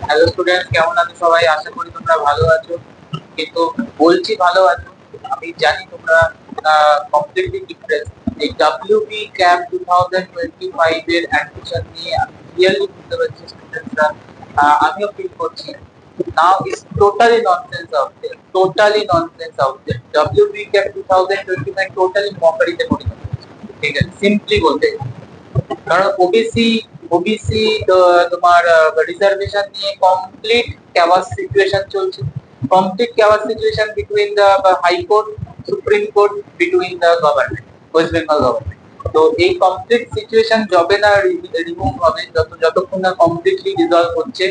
Hello students, কেমন আছো সবাই? আশা করি তোমরা ভালো আছো। কিন্তু বলছি ভালো আছো, আমি জানি তোমরা কমপ্লিটলি ডিফারেন্ট। এই ডাব্লিউবি ক্যাম্প 2025 এর অ্যাডমিশন নিয়ে আমি ক্লিয়ারলি বুঝতে পারছি স্টুডেন্টসরা, আমিও ফিল করছি now is totally nonsense out there, totally nonsense out there. WB camp 2025 totally মকারিতে পরিণত হয়েছে, ঠিক আছে, সিম্পলি বলতে। কারণ ওবিসি ওবিসি তোমার রিজার্ভেশন নিয়ে কমপ্লিট ক্যাওয়াস সিচুয়েশন চলছে, complete chaos situation between the high court, supreme court, between the government, West Bengal government. তো এই কমপ্লিট সিচুয়েশন যবে না রিমুভ হবে, যতক্ষণ না কমপ্লিটলি রিজলভ হচ্ছে,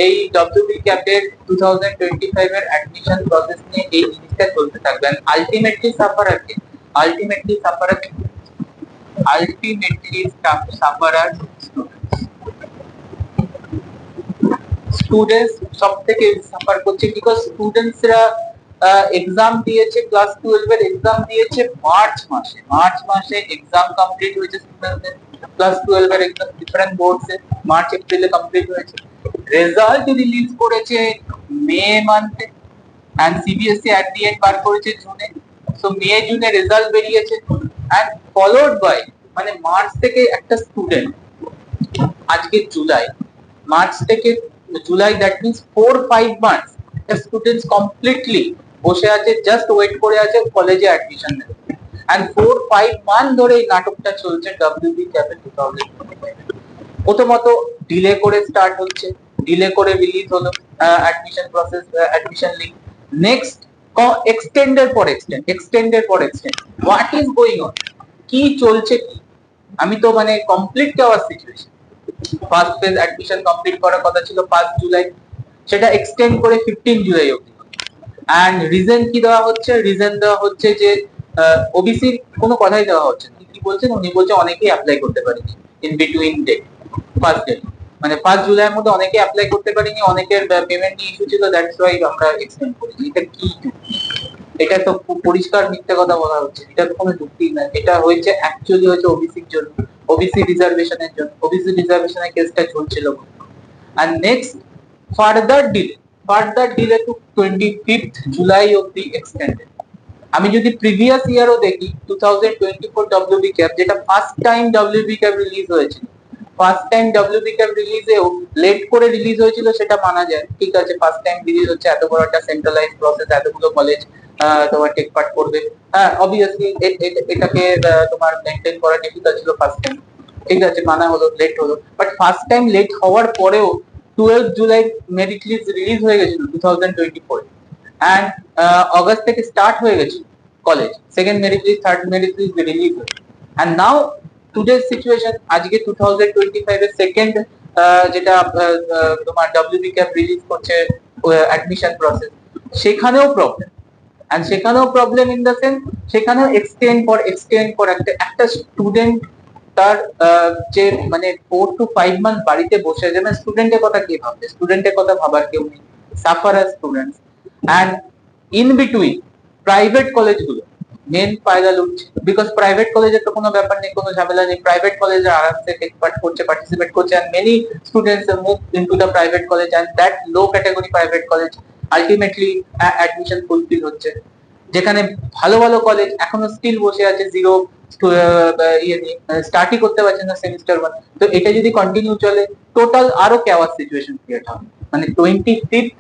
এই ডব্লিউবি ক্যাপের 2025 এর অ্যাডমিশন প্রসেস নিয়ে এই জিনিসটা চলতে থাকবে। আলটিমেটলি সাফারার কে? Ultimately sufferer ultimately suffer as students সব থেকে সাফার করছে, বিকজ স্টুডেন্টসরা এক্সাম দিয়েছে, ক্লাস 12 এর এক্সাম দিয়েছে মার্চ মাসে এক্সাম কমপ্লিট হয়েছে স্টুডেন্টদের। ক্লাস 12 এর এক্সাম ডিফারেন্ট বোর্ডসে মার্চ এপ্রিলে কমপ্লিট হয়েছে, রেজাল্ট রিলিজ করেছে May month, and CBSE at the end বার করেছে জুনে। সো মে জুনে রেজাল্ট বেরিয়েছে, এন্ড ফলোড বাই, মানে মার্চ থেকে একটা স্টুডেন্ট, আজকে জুলাই, মার্চ থেকে July, that means 4-5 months students completely বসে আছে, জাস্ট ওয়েট করে আছে কলেজে অ্যাডমিশন নেবে। এন্ড 4-5 মান্থ ধরে এই নাটকটা চলছে ডব্লিউবি ক্যাপে 2025। প্রথমত ডিলে করে স্টার্ট হচ্ছে, ডিলে করে রিলিজ হলো admission process, admission link. Next এক্সটেন্ডের পর extend, what is going on, কি চলছে কি? আমি তো মানে কমপ্লিট চাওয়ার situation. First phase admission complete করার কথা ছিল 5 জুলাই, সেটা এক্সটেন্ড করে 15 জুলাই অবধি। এন্ড রিজন কি দেওয়া হচ্ছে? রিজন দেওয়া হচ্ছে যে ওবিসির কোনো কথাই দেওয়া হচ্ছে না। কি বলছেন উনি? বলছেন অনেকেই অ্যাপ্লাই করতে পারেনি in between day, first day, মানে 5 জুলাইয়ের মধ্যে অনেকে অ্যাপ্লাই করতে পারেনি, অনেকের পেমেন্ট নিয়ে ইস্যু ছিল, দ্যাটস ওয়াই আমরা এক্সটেন্ড করেছি। এটা কি? এটা তো পরিষ্কার মিথ্যা কথা বলা হচ্ছে, এটা তো কোনো যুক্তি না। এটা হয়েছে অ্যাকচুয়ালি হয়েছে ওবিসির জন্য, ওবিসি রিজার্ভেশনের জন্য, ওবিসি রিজার্ভেশনের কেসটা চলছিল। আর next further delay to 25th July অবধি এক্সটেন্ডেড। আমি যদি প্রিভিয়াস ইয়ারও দেখি 2024 ডব্লিউবি ক্যাপ, যেটা first time WB CAP release হয়েছিল, ফার্স্ট টাইম ডব্লিউবি ক্যাপ রিলিজেও লেট করে রিলিজ হয়েছিল, সেটা মানা যায়, ঠিক আছে। ফার্স্ট টাইম রিলিজ হচ্ছে, এত বড় একটা সেন্ট্রালাইজ প্রসেস, এতগুলো কলেজ তোমার টেক পার্ট করবে, হ্যাঁ অবভিয়াসলি এটাকে তোমার মেনটেন করা ডিফিকাল্ট ছিল ফার্স্ট টাইম, ঠিক আছে, মানা হলো, লেট হলো। বাট ফার্স্ট টাইম লেট হওয়ার পরেও 12 জুলাই মেরিট লিস্ট রিলিজ হয়ে গেছিল 2024, এন্ড অগস্ট থেকে স্টার্ট হয়ে গেছিল college, second merit list, third merit list release হয়েছে। এন্ড নাও টুডে সিচুয়েশন, আজকে 2025 এর সেকেন্ড যেটা তোমার ডব্লিউবি ক্যাপ রিলিজ করছে অ্যাডমিশন প্রসেস, সেখানেও প্রবলেম। এন্ড সেখানেও প্রবলেম ইন দ্য সেন্স, সেখানেও এক্সটেন্ড পর একটা স্টুডেন্ট তার যে মানে 4 to 5 মান্থ বাড়িতে বসে যাবে, স্টুডেন্টের কথা কে ভাববে? স্টুডেন্টের কথা ভাবার কেউ নেই, suffer as students. And in between private কলেজগুলো মেন ফায়দা লুটছে, বিকজ প্রাইভেট কলেজের তো কোনো ব্যাপার নেই, কোনো ঝামেলা নেই, প্রাইভেট কলেজে আরামসে টেক পার্ট করছে, পার্টিসিপেট করছে, and many students move into the private college, and that low category private college ultimately admission fulfil হচ্ছে। যেখানে ভালো ভালো কলেজ এখনো স্টিল বসে আছে জিরো, ইয়ে নিয়ে স্টার্টই করতে পারছে না সেমিস্টার 1। তো এটা যদি কন্টিনিউ চলে, টোটাল আরো কেওয়াস সিচুয়েশন ক্রিয়েট হবে। মানে 25th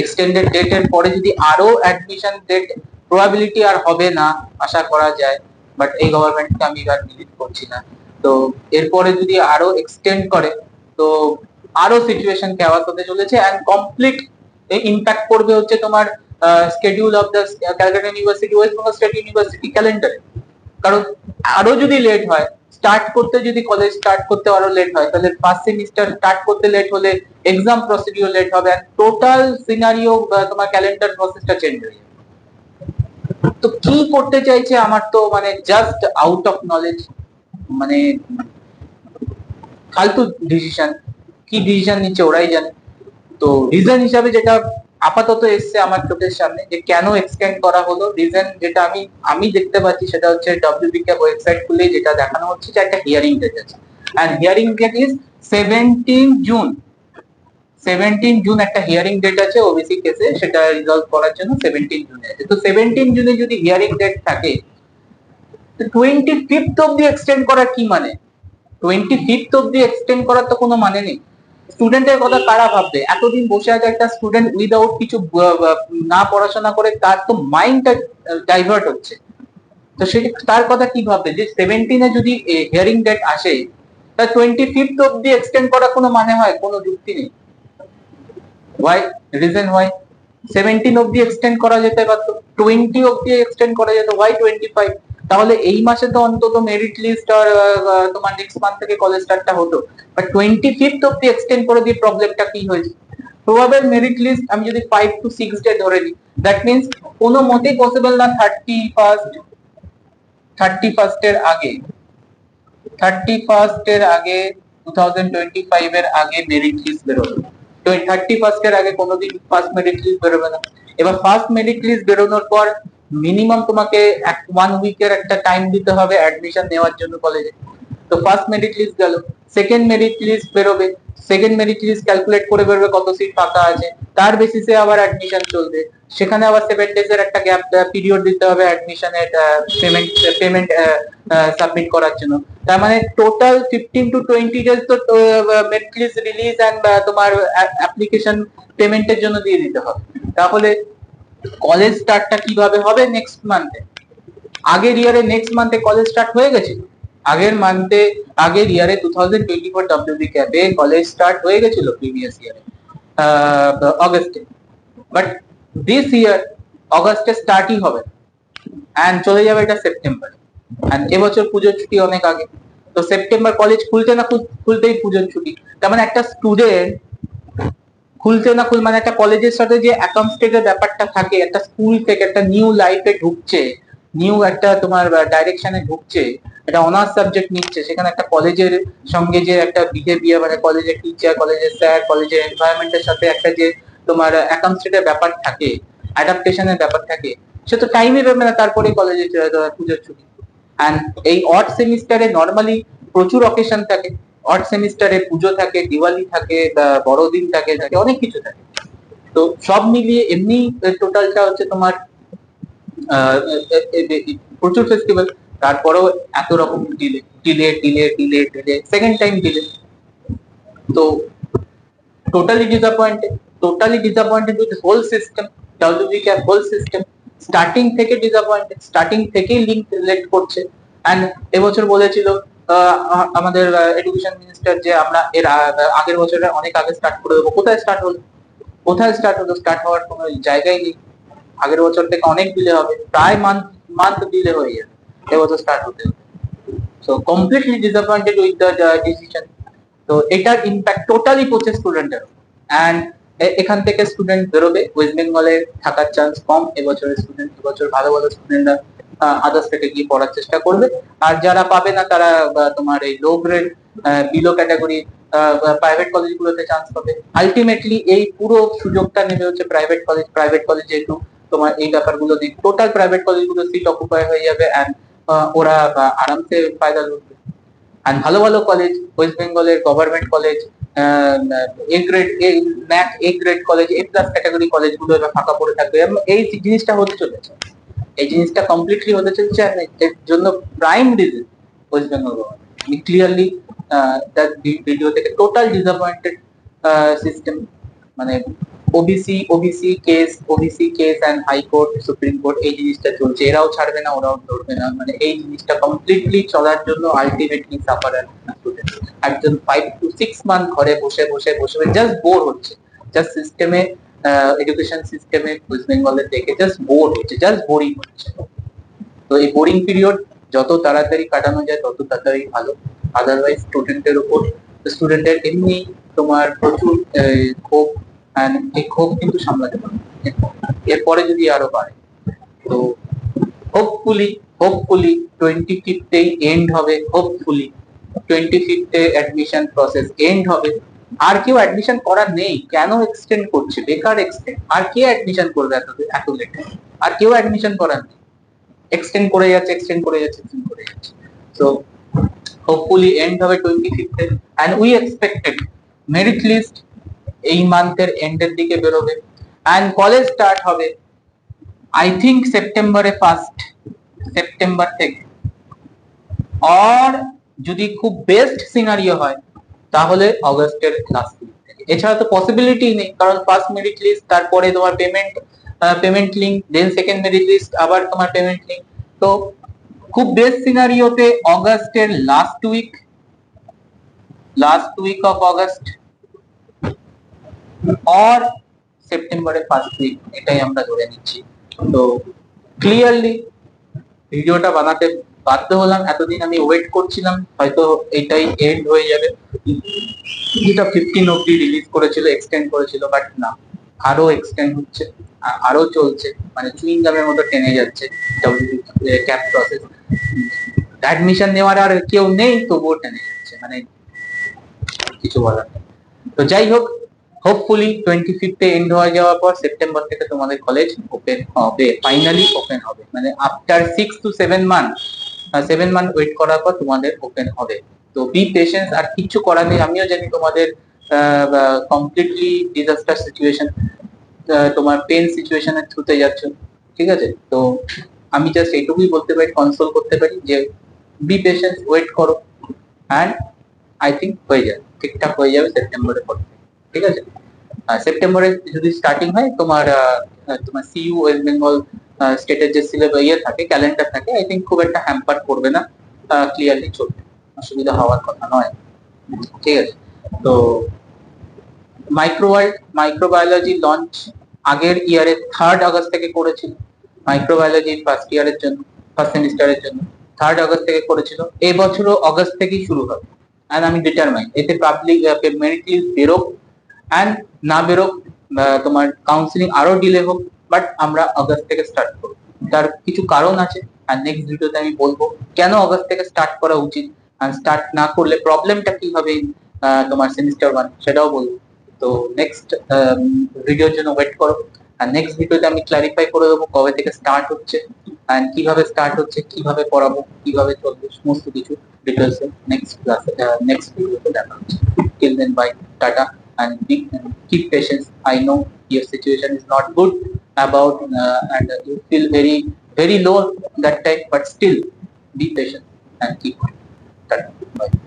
এক্সটেন্ডেড ডেটের পরে যদি আরো অ্যাডমিশন ডেট, প্রবাবিলিটি আর হবে না আশা করা যায়, বাট এই গভর্নমেন্টকে আমি আর বিলিভ করছি না। তো এরপরে যদি আরো এক্সটেন্ড করে, তো আরো সিচুয়েশন কেওয়াস হতে চলেছে, এন্ড কমপ্লিট ইম্প্যাক্ট পড়বে হচ্ছে তোমার schedule of the Calcutta University, West Bengal State University ক্যালেন্ডারে। কারণ আরো যদি লেট হয়, স্টার্ট করতে, যদি কলেজ স্টার্ট করতে আরো লেট হয়, তাহলে ফার্স্ট সেমিস্টার স্টার্ট করতে লেট হলে এক্সাম প্রসিডিউর লেট হবে, এন্ড টোটাল সিনারিও তোমার ক্যালেন্ডার প্রসেসটা চেঞ্জ হয়ে যাবে। তো কি করতে চাইছে আমার তো মানে জাস্ট আউট অফ নলেজ, মানে ফালতু ডিসিশন, কি ডিসিশন নিচ্ছে ওরাই জানে। তো রিজন হিসাবে যেটা আপাতত এসছে আমার চোখের সামনে, যে কেন এক্সটেন্ড করা হলো, রিজন যেটা আমি দেখতে পাচ্ছি সেটা হচ্ছে ডব্লিউবি ক্যাপ ওয়েবসাইট খুলে যেটা দেখানো হচ্ছে যে একটা হিয়ারিং ডেট আছে, and hearing date is 17 June. 17 June একটা হিয়ারিং ডেট আছে ওবিসি কেসে, সেটা রিজলভ করার জন্য 17 জুনে আছে। তো 17 জুনে যদি হিয়ারিং ডেট থাকে, 25th অব্দি এক্সটেন্ড করার কি মানে? 25th অব্দি এক্সটেন্ড করার তো কোনো মানে নেই। স্টুডেন্টের কথা কারা ভাববে? এতদিন বসে আছে একটা স্টুডেন্ট উইদাউট কিছু না পড়াশোনা করে, তার তো মাইন্ডটা ডাইভার্ট হচ্ছে। তো সে তার কথা কি ভাববে যে 17-এ যদি হিয়ারিং ডেট আসে, তা 25th অব্দি এক্সটেন্ড করার কোনো মানে হয়? কোনো যুক্তি নেই। ওয়াই? Reason why? 17 অব্দি এক্সটেন্ড করা যেতে পারতো, 20 অব্দি এক্সটেন্ড করা যেত, ওয়াই 25? তাহলে এই মাসে তো অন্তত মেরিট লিস্ট আর তোমার নেক্সট মান্থ থেকে কলেজ স্টার্টটা হতো, বাট 25th অব্দি এক্সটেন্ড করে দিয়ে প্রবলেমটা কি হয়েছে? প্রবাবল মেরিট লিস্ট আমি যদি 5 to 6 ডে ধরে নিই, দ্যাট মিন্স কোনো মতেই পসিবল না 31st এর আগে, 31st এর আগে 2025 এর আগে মেরিট লিস্ট বেরোবে। তো 31st এর আগে কোনোদিন ফার্স্ট মেরিট লিস্ট বেরোবে না। এবার ফার্স্ট মেরিট লিস্ট বেরোনোর পর মিনিমাম তোমাকে 1 উইকের একটা টাইম দিতে হবে অ্যাডমিশন নেওয়ার জন্য কলেজে। তো ফার্স্ট মেরিট লিস্ট গেল, সেকেন্ড মেরিট লিস্ট বেরোবে, সেকেন্ড মেরিট লিস্ট ক্যালকুলেট করে বেরোবে কত সিট ফাঁকা আছে, তার বেসিসে আবার অ্যাডমিশন চলবে, সেখানে আবার 7 ডেজ এর একটা গ্যাপ পিরিয়ড দিতে হবে অ্যাডমিশনের পেমেন্ট সাবমিট করার জন্য। তার মানে টোটাল 15 to 20 ডেজ তো মেরিট লিস্ট রিলিজ এন্ড তোমার অ্যাপ্লিকেশন পেমেন্টের জন্য দিয়ে দিতে হবে। তাহলে কলেজ স্টার্টটা কিভাবে হবে? নেক্সট মান্থে। আগের ইয়ারে নেক্সট মান্থে কলেজ স্টার্ট হয়ে গেছিল, আগের ইয়ারে 2024 ডব্লিউবি ক্যাপে কলেজ স্টার্ট হয়ে গেছিল প্রিভিয়াস ইয়ারে অগস্টে, বাট দিস ইয়ার অগস্টে স্টার্টই হবে এন্ড চলে যাবে এটা সেপ্টেম্বরে। এন্ড এবছর পুজোর ছুটি অনেক আগে, তো সেপ্টেম্বর কলেজ খুলতে না খুলতেই পুজোর ছুটি। তার মানে একটা স্টুডেন্ট খুলতে না মানে একটা কলেজের সাথে যে অ্যাকামস্টেটের ব্যাপারটা থাকে, একটা স্কুল থেকে একটা নিউ লাইফে ঢুকছে, নিউ একটা তোমার ডাইরেকশনে ঢুকছে, একটা অনার্স সাবজেক্ট নিচ্ছে, সেখানে একটা কলেজের সঙ্গে যে একটা বিহেভিয়ার, মানে কলেজের টিচার, কলেজের স্যার, কলেজের এনভায়রনমেন্টের সাথে একটা যে তোমার অ্যাকামস্টেটের ব্যাপার থাকে, অ্যাডাপ্টেশনের ব্যাপার থাকে, সে তো টাইমই পাবে না তারপরে কলেজে পুজোর ছুটি। এন্ড এই অড সেমিস্টারে নর্মালি প্রচুর অকেশন থাকে, অড সেমিস্টারে পুজো থাকে, দিওয়ালি থাকে, বড়দিন থাকে, অনেক কিছু থাকে। তো সব মিলিয়ে এমনি টোটালটা হচ্ছে তোমার প্রচুর ফেস্টিভ্যাল, তারপরেও এত রকম delay delay delay delay delay second time delay. তো totally disappointed with whole system, WB CAP whole system. Starting থেকে ডিসঅ্যাপয়েন্টেড, স্টার্টিং থেকেই লিঙ্ক লেট করছে। এন্ড এবছর বলেছিল আমাদের এডুকেশন মিনিস্টার যে আমরা এর আগের বছরে অনেক আগে স্টার্ট করে দেবো। কোথায় স্টার্ট হলো? স্টার্ট হওয়ার কোনো জায়গাই নেই। আগের বছর থেকে অনেক ডিলে হবে, প্রায় মান্থ ডিলে হয়ে যাবে এবছর স্টার্ট হতে। So completely disappointed with the decision. তো এটার ইম্প্যাক্ট টোটালি পড়ছে স্টুডেন্টের। এন্ড এখান থেকে স্টুডেন্ট বেরোবে, ওয়েস্ট বেঙ্গলে থাকার চান্স কম এবছরের স্টুডেন্ট। এবছর ভালো ভালো স্টুডেন্টরা আদার স্টেটে গিয়ে পড়ার চেষ্টা করবে, আর যারা পাবে না তারা তোমার এই low grade below category private কলেজগুলোতে চান্স পাবে। আলটিমেটলি এই পুরো সুযোগটা নেবে হচ্ছে প্রাইভেট কলেজ যেহেতু তোমার এই ব্যাপারগুলো নেই, টোটাল প্রাইভেট কলেজগুলো সিট অকুপাই হয়ে যাবে এন্ড ওরা আরামসে ফায়দা লুটবে। আর ভালো ভালো কলেজ, ওয়েস্ট বেঙ্গলের government college, A grade, knack A grade college, A plus category কলেজগুলো এবার ফাঁকা পড়ে থাকবে। এই জিনিসটা হতে চলেছে, এই জিনিসটা কমপ্লিটলি হতে চলেছে। আর এর জন্য prime reason West Bengal government clearly তার ভিডিও থেকে টোটাল ডিসঅ্যাপয়েন্টেড সিস্টেম। মানে OBC case and high court, supreme court, এই জিনিসটা চলছে, এরাও ছাড়বে না ওরাও ধরবে না। মানে এই জিনিসটা কমপ্লিটলি চলার জন্য আলটিমেটলি সাফার একজন 5 to 6 মান্থ ঘরে বসে বসে বসে জাস্ট বোর হচ্ছে, জাস্ট সিস্টেমে এডুকেশন সিস্টেমে ওয়েস্ট বেঙ্গলের দেখে জাস্ট বোর হচ্ছে, জাস্ট বোরিং হচ্ছে। তো এই বোরিং পিরিয়ড যত তাড়াতাড়ি কাটানো যায় তত তাড়াতাড়ি ভালো। আদারওয়াইজ স্টুডেন্টের এমনি তোমার প্রচুর ক্ষোভ, এই ক্ষোভ কিন্তু সামলাতে পারবে এরপরে যদি আরো বাড়ে। তো হোপফুলি 25th এন্ড হবে, hopefully 25th admission process end হবে। আর কেউ অ্যাডমিশন করার নেই, কেন এক্সটেন্ড করছে? বেকার এক্সটেন্ড। আর কে অ্যাডমিশন করবে এত লেট? আর কেউ অ্যাডমিশন করার নেই, এক্সটেন্ড করে যাচ্ছে। সো হোপফুলি এন্ড হবে 25th, and we expected merit list এই মান্থের এন্ডের দিকে বেরোবে, অ্যান্ড কলেজ স্টার্ট হবে আই থিঙ্ক সেপ্টেম্বরে ফার্স্ট সেপ্টেম্বর থেকে, আর যদি খুব বেস্ট সিনারিও হয় তাহলে অগস্টের লাস্ট উইক থেকে। এছাড়া তো পসিবিলিটি নেই, কারণ ফার্স্ট মেরিট লিস্ট, তারপরে তোমার payment link, then second merit list, আবার তোমার পেমেন্ট লিঙ্ক। তো খুব বেস্ট সিনারিওতে অগস্টের লাস্ট উইক অফ অগস্ট আর সেপ্টেম্বরের ফার্স্ট উইক, এটাই আমরা ধরে নিচ্ছি। তো ক্লিয়ারলি ভিডিওটা বানাতে বাধ্য হলাম, এতদিন আমি ওয়েট করছিলাম হয়তো এটাই এন্ড হয়ে যাবে, যেটা 15 অব্দি রিলিজ করেছিল, এক্সটেন্ড করেছিল, বাট না, আরো এক্সটেন্ড হচ্ছে, আরো চলছে, মানে চুইং গামের মতো টেনে যাচ্ছে ক্যাপ প্রসেস। অ্যাডমিশন নেওয়ার আর কেউ নেই, তবুও টেনে যাচ্ছে, মানে কিছু বলার নেই। তো যাই হোক, হোপফুলি 25 এন্ড হয়ে যাওয়ার পর সেপ্টেম্বর থেকে তোমাদের কলেজ ওপেন হবে, ফাইনালি ওপেন হবে, মানে আফটার 6 to 7 মান্থ ওয়েট করার পর তোমাদের ওপেন হবে। তো বি পেশেন্স, আর কিছু করার নেই। আমিও জানি তোমাদের কমপ্লিটলি ডিজাস্টার সিচুয়েশন, তোমার পেন সিচুয়েশনের থ্রুতে যাচ্ছ, ঠিক আছে? তো আমি জাস্ট এইটুকুই বলতে পারি, কনসোল করতে পারি যে বি পেশেন্স, ওয়েট করো, অ্যান্ড আই থিঙ্ক হয়ে যাবে, ঠিকঠাক হয়ে যাবে সেপ্টেম্বরের পর, ঠিক আছে? সেপ্টেম্বরে যদি স্টার্টিং হয় তোমার তোমার সিইউ ওয়েস্ট বেঙ্গল স্টেটের যে সিলেবাস থাকে, ক্যালেন্ডার থাকে, আই থিঙ্ক খুব একটা হ্যাম্পার করবে না, ক্লিয়ারলি চলবে, অসুবিধা হওয়ার কথা নয়, ঠিক আছে? তো মাইক্রোবায়োলজি লঞ্চ আগের ইয়ারে 3rd আগস্ট থেকে করেছিল, মাইক্রোবায়োলজি ফার্স্ট ইয়ারের জন্য, ফার্স্ট সেমিস্টারের জন্য 3rd আগস্ট থেকে করেছিল, এই বছরও অগস্ট থেকেই শুরু হবে। অ্যান্ড আমি ডিটারমাইন্ড এতে পাবলিক মেরিট লিস্ট বেরোক অ্যান্ড না বেরোক, তোমার কাউন্সিলিং আরো ডিলে হোক, বাট আমরা অগস্ট থেকে স্টার্ট করবো। তার কিছু কারণ আছে, আর নেক্সট ভিডিওতে আমি বলবো কেন অগস্ট থেকে স্টার্ট করা উচিত, আর স্টার্ট না করলে প্রবলেমটা কি হবে তোমার সেমিস্টার 1, সেটাও বলবো। তো নেক্সট ভিডিওর জন্য ওয়েট করো, আর নেক্সট ভিডিওতে আমি ক্লারিফাই করে দেবো কবে থেকে স্টার্ট হচ্ছে, এন্ড কিভাবে স্টার্ট হচ্ছে, কিভাবে পড়াবো, কিভাবে চলবে, সমস্ত কিছু ডিটেলস নেক্সট ক্লাসে, নেক্সট ভিডিওতে দেখা হচ্ছে। Till then, bye, tata, and keep patience. I know your situation is not good about and you feel very low that time, but still be patient and keep going. Bye.